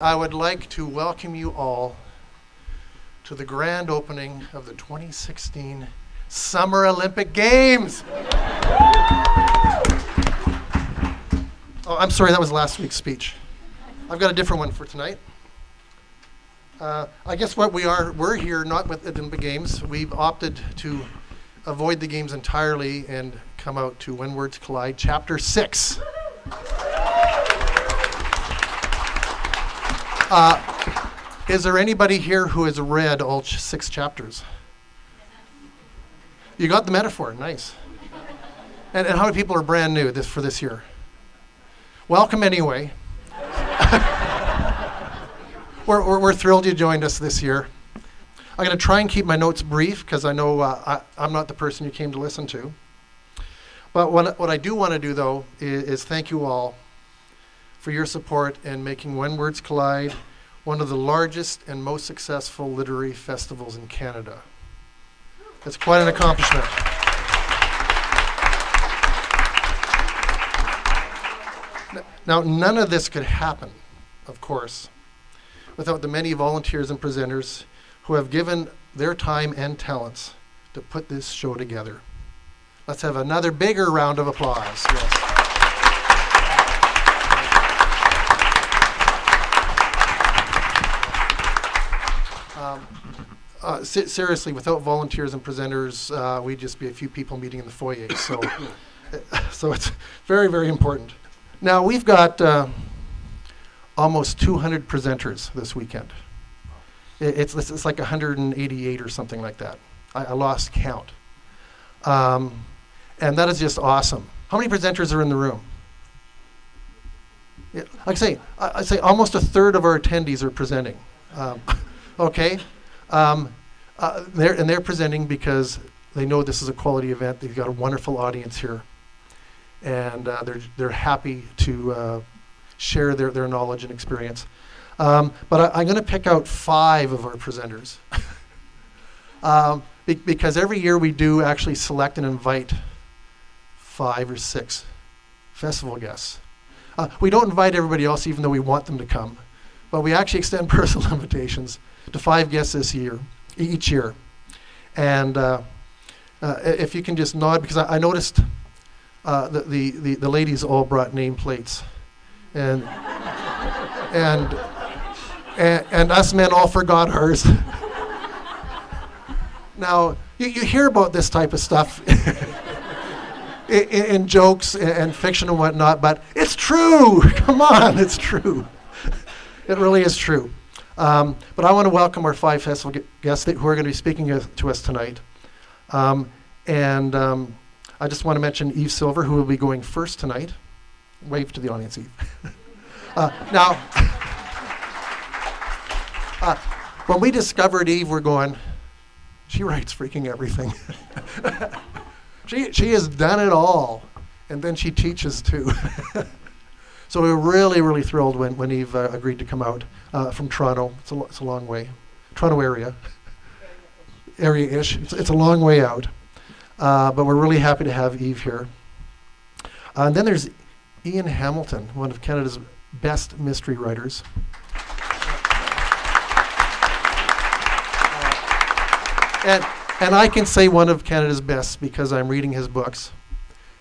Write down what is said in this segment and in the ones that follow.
I would like to welcome you all to the grand opening of the 2016 Summer Olympic Games. Oh, I'm sorry, that was last week's speech. I've got a different one for tonight. I guess we're here not with the Olympic Games. We've opted to avoid the games entirely and come out to When Words Collide, Chapter 6. Is there anybody here who has read all 6 chapters? You got the metaphor, nice. And how many people are brand new for this year? Welcome anyway. We're thrilled you joined us this year. I'm going to try and keep my notes brief because I know I'm not the person you came to listen to. But what I do want to do, though, is thank you all for your support in making When Words Collide one of the largest and most successful literary festivals in Canada. It's quite an accomplishment. Now, none of this could happen, of course, without the many volunteers and presenters who have given their time and talents to put this show together. Let's have another bigger round of applause. Yes. Seriously, without volunteers and presenters, we'd just be a few people meeting in the foyer. So it's very, very important. Now, we've got almost 200 presenters this weekend. It's like 188 or something like that. I lost count. And that is just awesome. How many presenters are in the room? Yeah, like I say almost a third of our attendees are presenting. Okay. They're presenting because they know this is a quality event. They've got a wonderful audience here. And they're happy to share their knowledge and experience. But I'm going to pick out 5 of our presenters. Because every year we do actually select and invite 5 or 6 festival guests. We don't invite everybody else even though we want them to come. But we actually extend personal invitations to 5 guests each year. And if you can just nod, because I noticed the ladies all brought nameplates. And us men all forgot ours. Now, you hear about this type of stuff in jokes and fiction and whatnot, but it's true. Come on, it's true. It really is true. But I want to welcome our 5 festival guests who are going to be speaking to us tonight. I just want to mention Eve Silver, who will be going first tonight. Wave to the audience, Eve. Now, when we discovered Eve, we're going, she writes freaking everything. She has done it all, and then she teaches too. So we were really, really thrilled when Eve agreed to come out from Toronto. It's a long way. Toronto area-ish. It's a long way out. But we're really happy to have Eve here. And then there's Ian Hamilton, one of Canada's best mystery writers. And I can say one of Canada's best because I'm reading his books.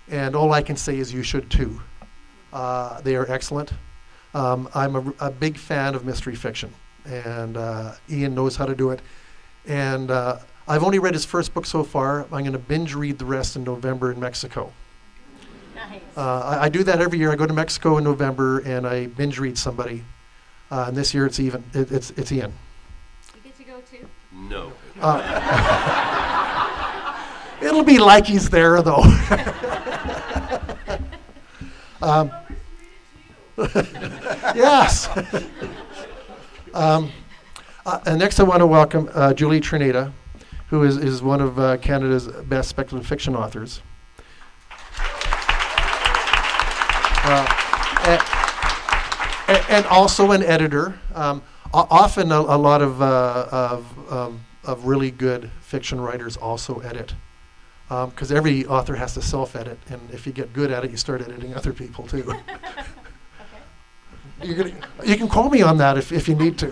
And all I can say is you should too. They are excellent. I'm a big fan of mystery fiction, and Ian knows how to do it. And I've only read his first book so far. I'm going to binge read the rest in November in Mexico. Nice. I do that every year. I go to Mexico in November and I binge read somebody. And this year it's Ian. You get to go too? No. It'll be like he's there though. Yes. And next I want to welcome Julie Trinita, who is one of Canada's best speculative fiction authors. And also an editor. Often a lot of really good fiction writers also edit. Because every author has to self-edit, and if you get good at it, you start editing other people too. You can call me on that if you need to.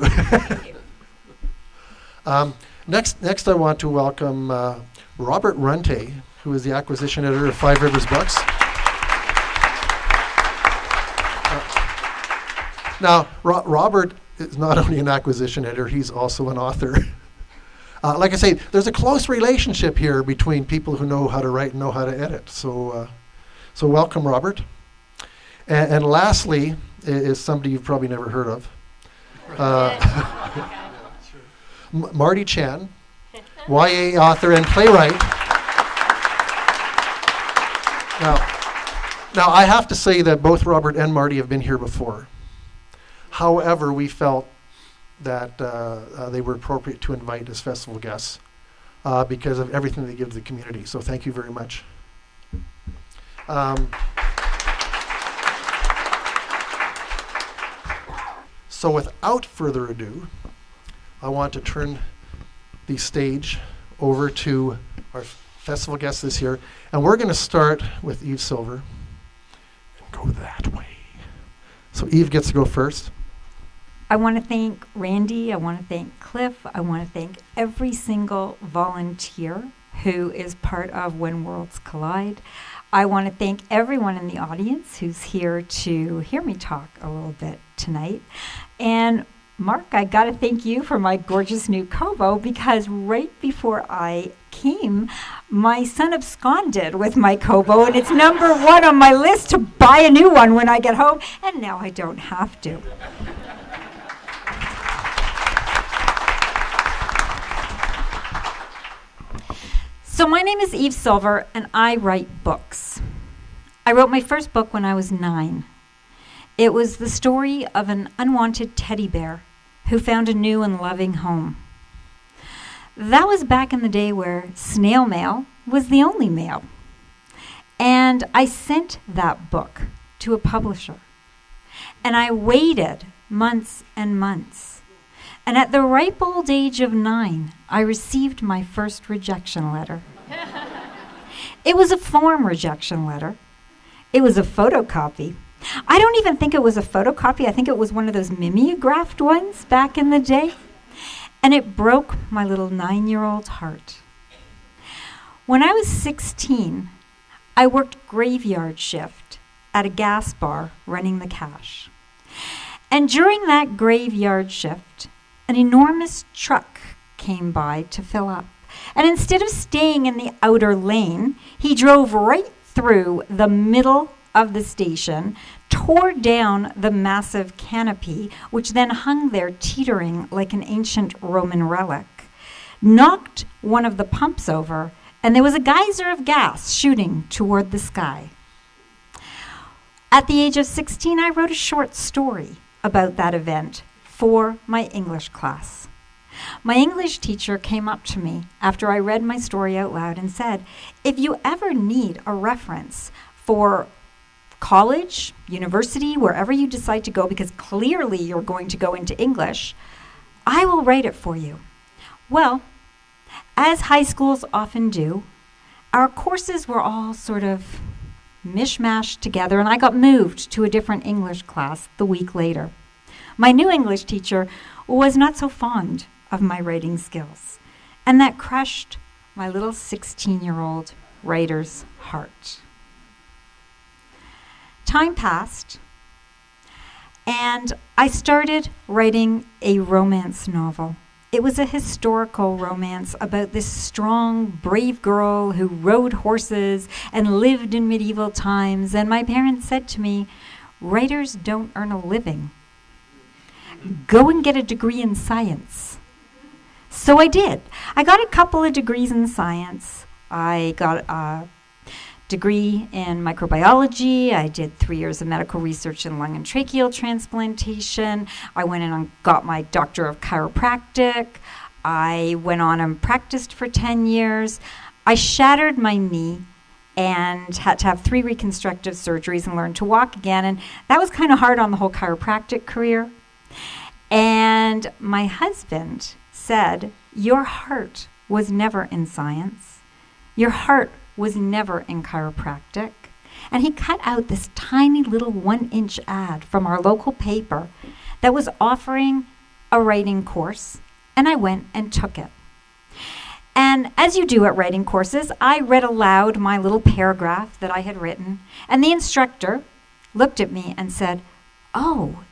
Next, I want to welcome Robert Runte, who is the acquisition editor of Five Rivers Books. Now, Robert is not only an acquisition editor, he's also an author. Like I say, there's a close relationship here between people who know how to write and know how to edit. So welcome, Robert. And lastly is somebody you've probably never heard of. Marty Chan, YA author and playwright. Now, I have to say that both Robert and Marty have been here before. However, we felt that they were appropriate to invite as festival guests because of everything they give to the community. So thank you very much. So without further ado, I want to turn the stage over to our festival guests this year. And we're going to start with Eve Silver and go that way. So Eve gets to go first. I want to thank Randy, I want to thank Cliff, I want to thank every single volunteer who is part of When Worlds Collide. I want to thank everyone in the audience who's here to hear me talk a little bit tonight. And Mark, I got to thank you for my gorgeous new Kobo, because right before I came, my son absconded with my Kobo, and it's number 1 on my list to buy a new one when I get home, and now I don't have to. So my name is Eve Silver, and I write books. I wrote my first book when I was 9. It was the story of an unwanted teddy bear who found a new and loving home. That was back in the day where snail mail was the only mail. And I sent that book to a publisher. And I waited months and months. And at the ripe old age of 9, I received my first rejection letter. It was a form rejection letter. It was a photocopy. I don't even think it was a photocopy. I think it was one of those mimeographed ones back in the day. And it broke my little 9-year-old heart. When I was 16, I worked graveyard shift at a gas bar running the cash. And during that graveyard shift, an enormous truck came by to fill up. And instead of staying in the outer lane, he drove right through the middle of the station, tore down the massive canopy, which then hung there teetering like an ancient Roman relic, knocked one of the pumps over, and there was a geyser of gas shooting toward the sky. At the age of 16, I wrote a short story about that event for my English class. My English teacher came up to me after I read my story out loud and said, "If you ever need a reference for college, university, wherever you decide to go, because clearly you're going to go into English, I will write it for you." Well, as high schools often do, our courses were all sort of mishmashed together, and I got moved to a different English class the week later. My new English teacher was not so fond of my writing skills, and that crushed my little 16-year-old writer's heart. Time passed, and I started writing a romance novel. It was a historical romance about this strong, brave girl who rode horses and lived in medieval times, and my parents said to me, "Writers don't earn a living. Go and get a degree in science." So I did. I got a couple of degrees in science. I got a degree in microbiology. I did 3 years of medical research in lung and tracheal transplantation. I went in and got my doctor of chiropractic. I went on and practiced for 10 years. I shattered my knee and had to have 3 reconstructive surgeries and learn to walk again. And that was kind of hard on the whole chiropractic career. And my husband said, "Your heart was never in science. Your heart was never in chiropractic. And he cut out this tiny little 1-inch ad from our local paper that was offering a writing course, and I went and took it. And as you do at writing courses, I read aloud my little paragraph that I had written, and the instructor looked at me and said, "Oh,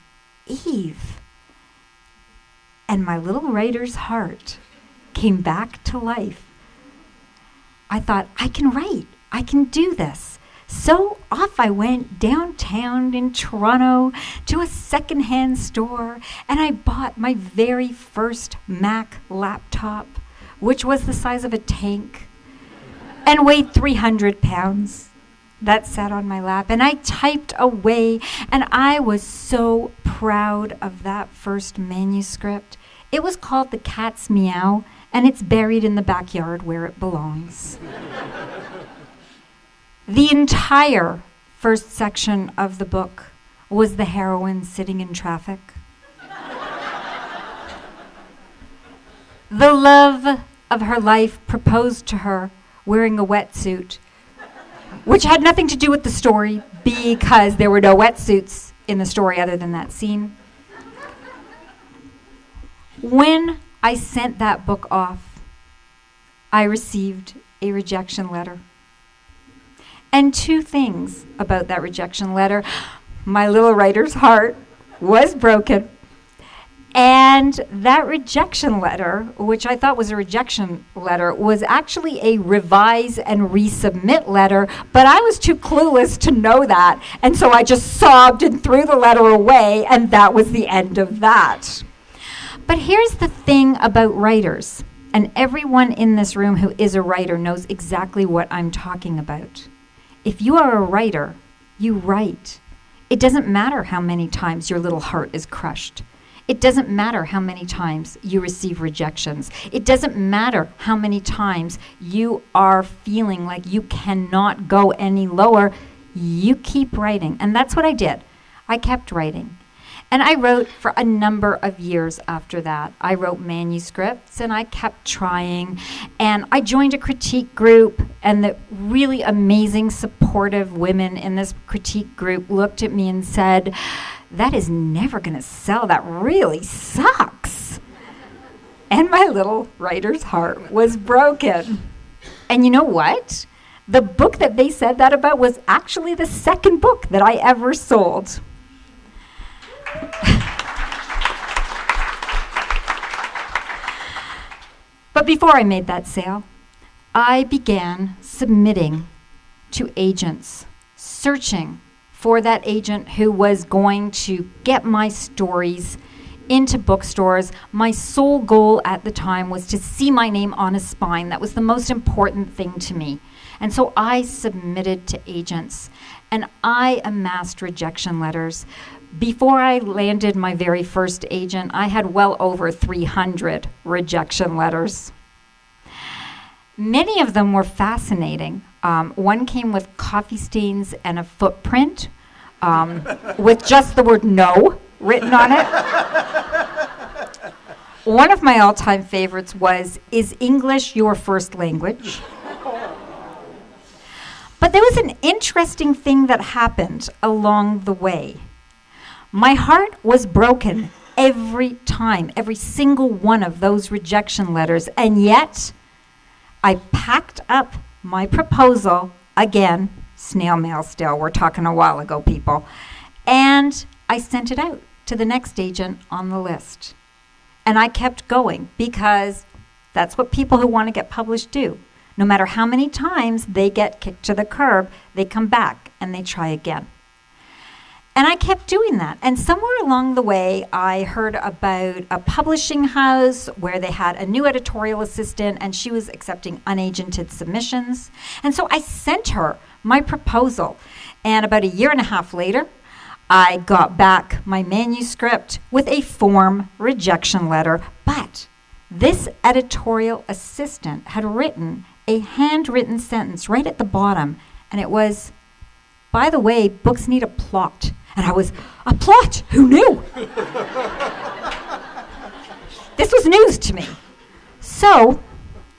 Eve." And my little writer's heart came back to life. I thought, I can write. I can do this. So off I went downtown in Toronto to a secondhand store, and I bought my very first Mac laptop, which was the size of a tank and weighed 300 pounds. That sat on my lap, and I typed away, and I was so proud of that first manuscript. It was called The Cat's Meow, and it's buried in the backyard where it belongs. The entire first section of the book was the heroine sitting in traffic. The love of her life proposed to her wearing a wetsuit, which had nothing to do with the story because there were no wetsuits in the story other than that scene. When I sent that book off, I received a rejection letter. And two things about that rejection letter. My little writer's heart was broken. And that rejection letter, which I thought was a rejection letter, was actually a revise and resubmit letter, but I was too clueless to know that. And so I just sobbed and threw the letter away, and that was the end of that. But here's the thing about writers, and everyone in this room who is a writer knows exactly what I'm talking about. If you are a writer, you write. It doesn't matter how many times your little heart is crushed. It doesn't matter how many times you receive rejections. It doesn't matter how many times you are feeling like you cannot go any lower. You keep writing. And that's what I did. I kept writing. And I wrote for a number of years after that. I wrote manuscripts, and I kept trying. And I joined a critique group, and the really amazing, supportive women in this critique group looked at me and said, "That is never going to sell. That really sucks." And my little writer's heart was broken. And you know what? The book that they said that about was actually the second book that I ever sold. But before I made that sale, I began submitting to agents, searching for that agent who was going to get my stories into bookstores. My sole goal at the time was to see my name on a spine. That was the most important thing to me. And so I submitted to agents, and I amassed rejection letters. Before I landed my very first agent, I had well over 300 rejection letters. Many of them were fascinating. One came with coffee stains and a footprint with just the word "no" written on it. One of my all-time favorites was, "Is English your first language?" But there was an interesting thing that happened along the way. My heart was broken every time, every single one of those rejection letters, and yet I packed up my proposal, again, snail mail still, we're talking a while ago, people, and I sent it out to the next agent on the list. And I kept going because that's what people who want to get published do. No matter how many times they get kicked to the curb, they come back and they try again. And I kept doing that. And somewhere along the way, I heard about a publishing house where they had a new editorial assistant, and she was accepting unagented submissions. And so I sent her my proposal. And about a year and a half later, I got back my manuscript with a form rejection letter. But this editorial assistant had written a handwritten sentence right at the bottom. And it was, "By the way, books need a plot." And I was, "A plot? Who knew?" This was news to me. So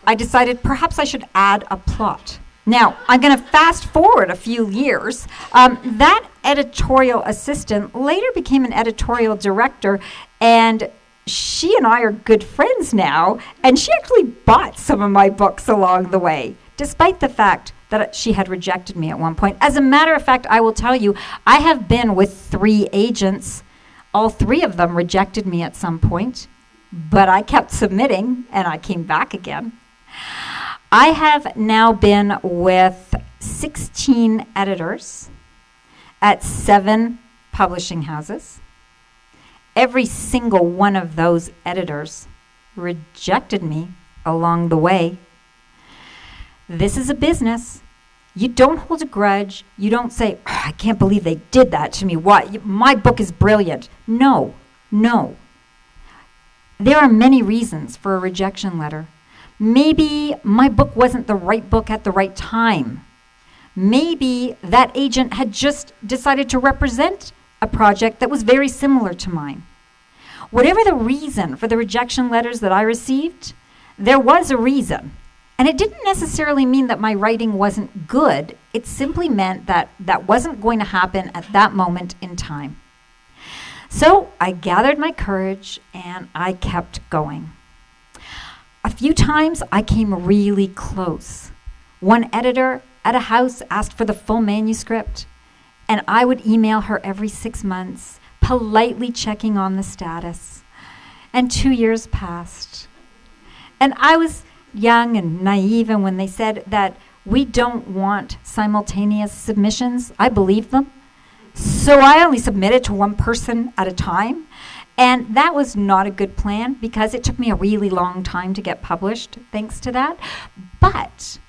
I decided perhaps I should add a plot Now, I'm going to fast forward a few years. That editorial assistant later became an editorial director, and she and I are good friends now, and she actually bought some of my books along the way, despite the fact that she had rejected me at one point. As a matter of fact, I will tell you, I have been with 3 agents. All 3 of them rejected me at some point, but I kept submitting, and I came back again. I have now been with 16 editors at 7 publishing houses. Every single one of those editors rejected me along the way. This is a business. You don't hold a grudge. You don't say, oh, I can't believe they did that to me. What? My book is brilliant. No. There are many reasons for a rejection letter. Maybe my book wasn't the right book at the right time. Maybe that agent had just decided to represent a project that was very similar to mine. Whatever the reason for the rejection letters that I received, there was a reason. And it didn't necessarily mean that my writing wasn't good. It simply meant that that wasn't going to happen at that moment in time. So I gathered my courage and I kept going. A few times I came really close. One editor at a house asked for the full manuscript, and I would email her every 6 months, politely checking on the status. And 2 years passed. And I was young and naive, and when they said that we don't want simultaneous submissions, I believed them. So I only submitted to one person at a time. And that was not a good plan because it took me a really long time to get published, thanks to that. But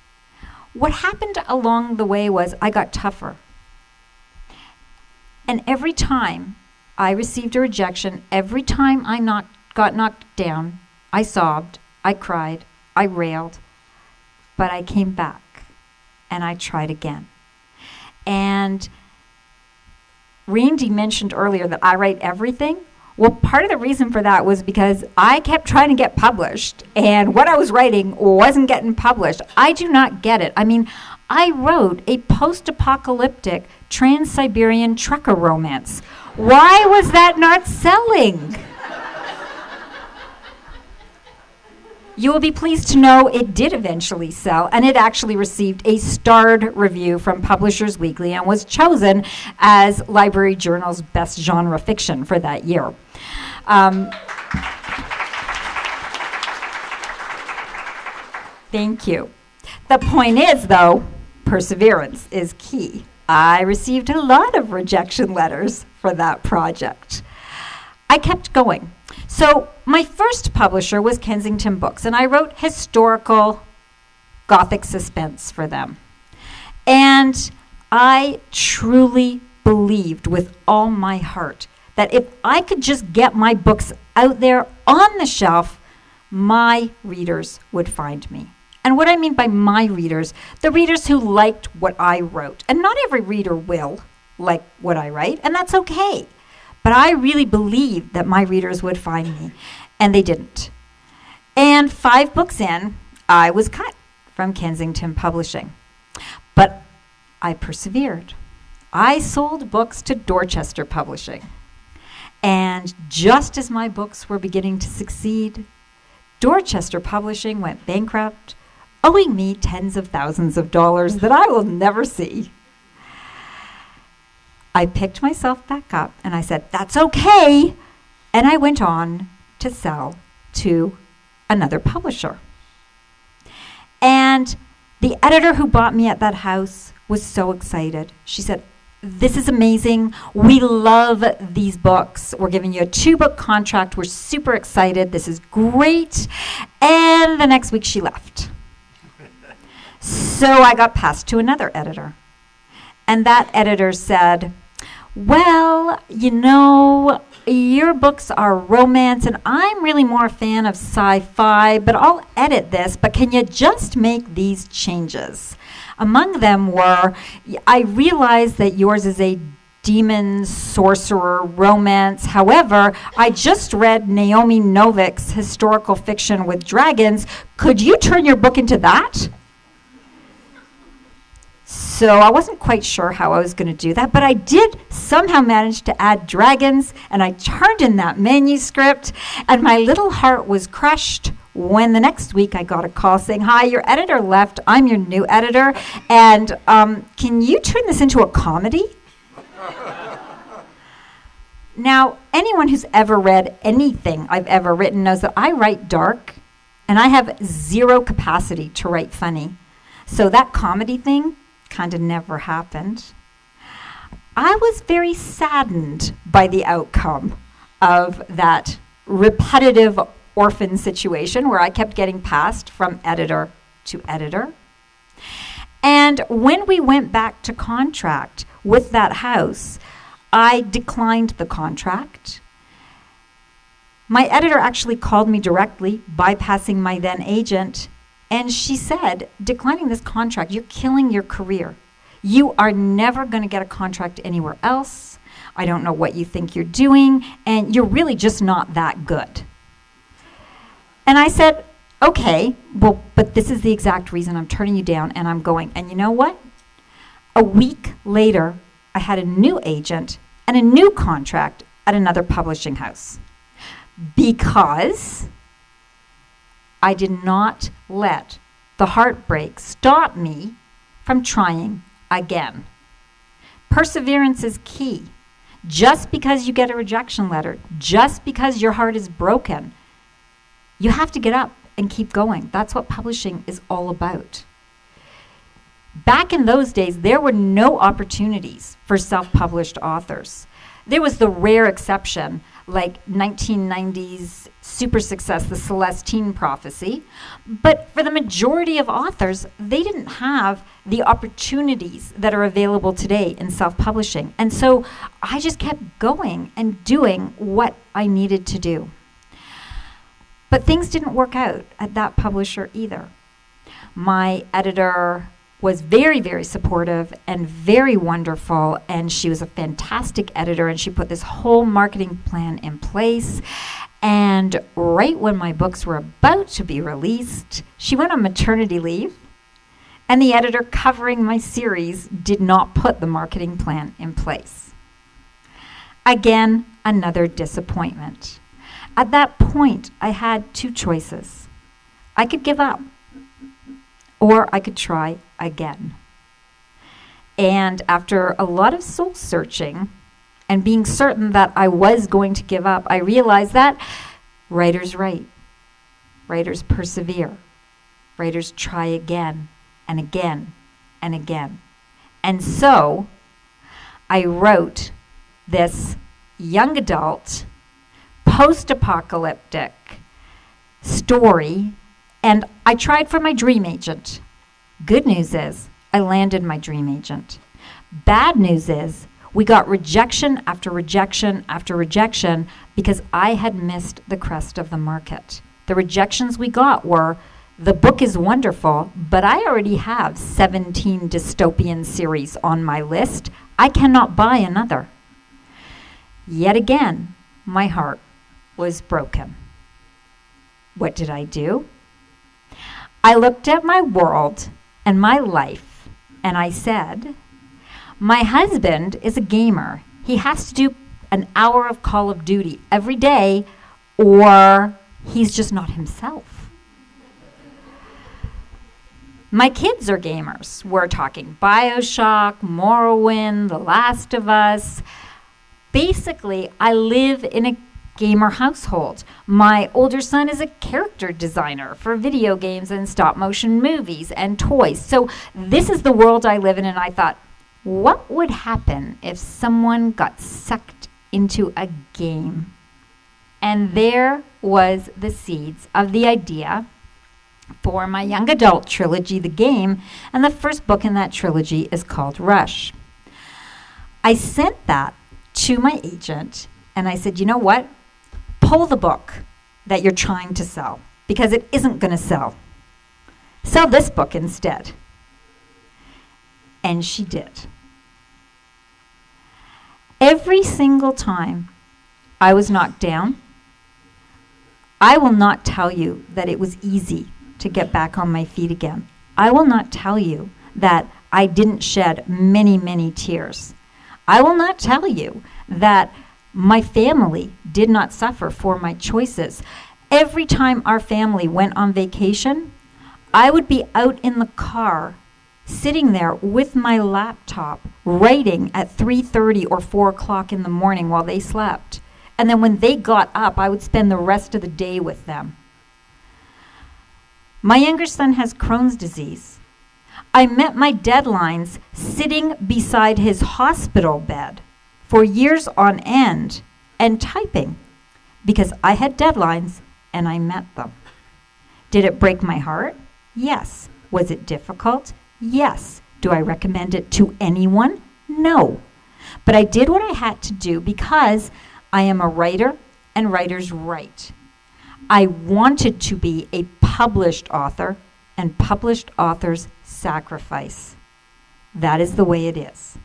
what happened along the way was I got tougher. And every time I received a rejection, every time I got knocked down, I sobbed, I cried, I railed, but I came back and I tried again. And Randy mentioned earlier that I write everything. Well, part of the reason for that was because I kept trying to get published, and what I was writing wasn't getting published. I do not get it. I mean, I wrote a post-apocalyptic Trans-Siberian trucker romance. Why was that not selling? You will be pleased to know it did eventually sell, and it actually received a starred review from Publishers Weekly and was chosen as Library Journal's best genre fiction for that year. Thank you. The point is, though, perseverance is key. I received a lot of rejection letters for that project. I kept going. So my first publisher was Kensington Books, and I wrote historical Gothic suspense for them. And I truly believed with all my heart that if I could just get my books out there on the shelf, my readers would find me. And what I mean by my readers, the readers who liked what I wrote. And not every reader will like what I write, and that's okay. But I really believed that my readers would find me, and they didn't. And 5 books in, I was cut from Kensington Publishing. But I persevered. I sold books to Dorchester Publishing. And just as my books were beginning to succeed, Dorchester Publishing went bankrupt, owing me tens of thousands of dollars that I will never see. I picked myself back up and I said, that's okay. And I went on to sell to another publisher. And the editor who bought me at that house was so excited. She said, this is amazing. We love these books. We're giving you a 2-book contract. We're super excited. This is great. And the next week she left. So I got passed to another editor. And that editor said, well, you know, your books are romance, and I'm really more a fan of sci-fi, but I'll edit this, but can you just make these changes? Among them were, I realize that yours is a demon, sorcerer, romance. However, I just read Naomi Novik's historical fiction with dragons. Could you turn your book into that? So I wasn't quite sure how I was going to do that, but I did somehow manage to add dragons, and I turned in that manuscript, and my little heart was crushed when the next week I got a call saying, "Hi, your editor left. I'm your new editor, and can you turn this into a comedy?" Now, anyone who's ever read anything I've ever written knows that I write dark, and I have zero capacity to write funny. So that comedy thing kind of never happened. I was very saddened by the outcome of that repetitive orphan situation where I kept getting passed from editor to editor. And when we went back to contract with that house, I declined the contract. My editor actually called me directly, bypassing my then agent, and she said, "Declining this contract, you're killing your career. You are never going to get a contract anywhere else. I don't know what you think you're doing, and you're really just not that good." And I said, "Okay, well, but this is the exact reason I'm turning you down, and I'm going." And you know what? A week later, I had a new agent and a new contract at another publishing house because I did not let the heartbreak stop me from trying again. Perseverance is key. Just because you get a rejection letter, just because your heart is broken, you have to get up and keep going. That's what publishing is all about. Back in those days, there were no opportunities for self-published authors. There was the rare exception, like 1990s super success, The Celestine Prophecy. But for the majority of authors, they didn't have the opportunities that are available today in self-publishing. And so I just kept going and doing what I needed to do. But things didn't work out at that publisher either. My editor was very, very supportive and very wonderful, and she was a fantastic editor, and she put this whole marketing plan in place. And right when my books were about to be released, she went on maternity leave, and the editor covering my series did not put the marketing plan in place. Again, another disappointment. At that point, I had two choices. I could give up, or I could try again. And after a lot of soul searching and being certain that I was going to give up, I realized that writers write, writers persevere, writers try again and again and again. And so I wrote this young adult, post-apocalyptic story, and I tried for my dream agent. Good news is I landed my dream agent. Bad news is we got rejection after rejection after rejection because I had missed the crest of the market. The rejections we got were, "The book is wonderful, but I already have 17 dystopian series on my list. I cannot buy another." Yet again, my heart was broken. What did I do? I looked at my world and my life, and I said, my husband is a gamer. He has to do an hour of Call of Duty every day, or he's just not himself. My kids are gamers. We're talking BioShock, Morrowind, The Last of Us. Basically, I live in a gamer household. My older son is a character designer for video games and stop motion movies and toys. So this is the world I live in, and I thought, what would happen if someone got sucked into a game? And there was the seeds of the idea for my young adult trilogy, The Game, and the first book in that trilogy is called Rush. I sent that to my agent, and I said, you know what? Pull the book that you're trying to sell, because it isn't going to sell. Sell this book instead. And she did. Every single time I was knocked down, I will not tell you that it was easy to get back on my feet again. I will not tell you that I didn't shed many, many tears. I will not tell you that my family did not suffer for my choices. Every time our family went on vacation, I would be out in the car, sitting there with my laptop, writing at 3:30 or 4 o'clock in the morning while they slept. And then when they got up, I would spend the rest of the day with them. My younger son has Crohn's disease. I met my deadlines sitting beside his hospital bed for years on end and typing because I had deadlines and I met them. Did it break my heart? Yes. Was it difficult? Yes. Do I recommend it to anyone? No. But I did what I had to do because I am a writer and writers write. I wanted to be a published author, and published authors sacrifice. That is the way it is.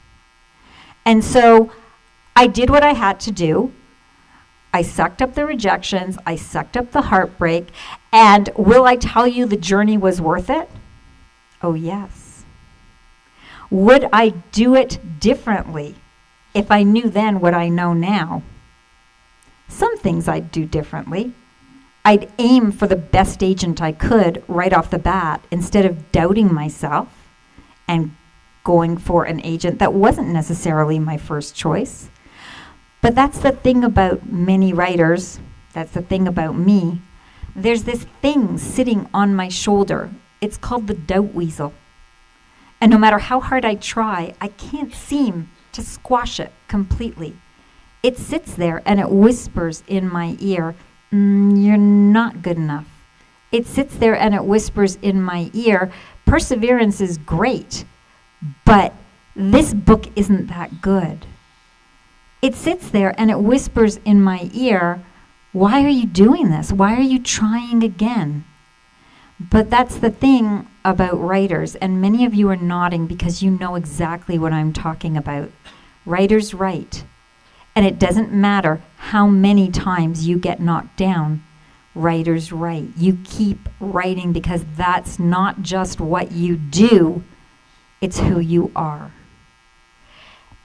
And so I did what I had to do. I sucked up the rejections, I sucked up the heartbreak, and will I tell you the journey was worth it? Oh, yes. Would I do it differently if I knew then what I know now? Some things I'd do differently. I'd aim for the best agent I could right off the bat instead of doubting myself and going for an agent that wasn't necessarily my first choice. But that's the thing about many writers. That's the thing about me. There's this thing sitting on my shoulder. It's called the doubt weasel. And no matter how hard I try, I can't seem to squash it completely. It sits there and it whispers in my ear, you're not good enough. It sits there and it whispers in my ear, perseverance is great, but this book isn't that good. It sits there and it whispers in my ear, why are you doing this? Why are you trying again? But that's the thing about writers, and many of you are nodding because you know exactly what I'm talking about. Writers write, and it doesn't matter how many times you get knocked down. Writers write. You keep writing because that's not just what you do, it's who you are.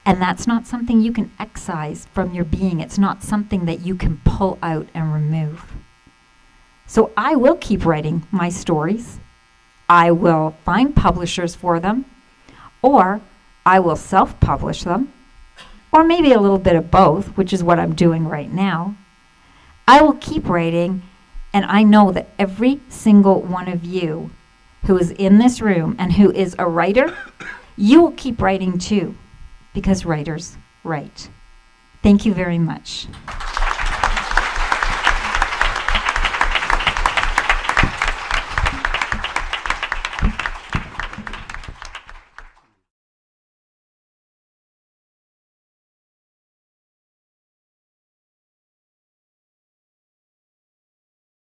And that's not something you can excise from your being. It's not something that you can pull out and remove. So I will keep writing my stories. I will find publishers for them, or I will self-publish them, or maybe a little bit of both, which is what I'm doing right now. I will keep writing, and I know that every single one of you who is in this room and who is a writer, you will keep writing too, because writers write. Thank you very much.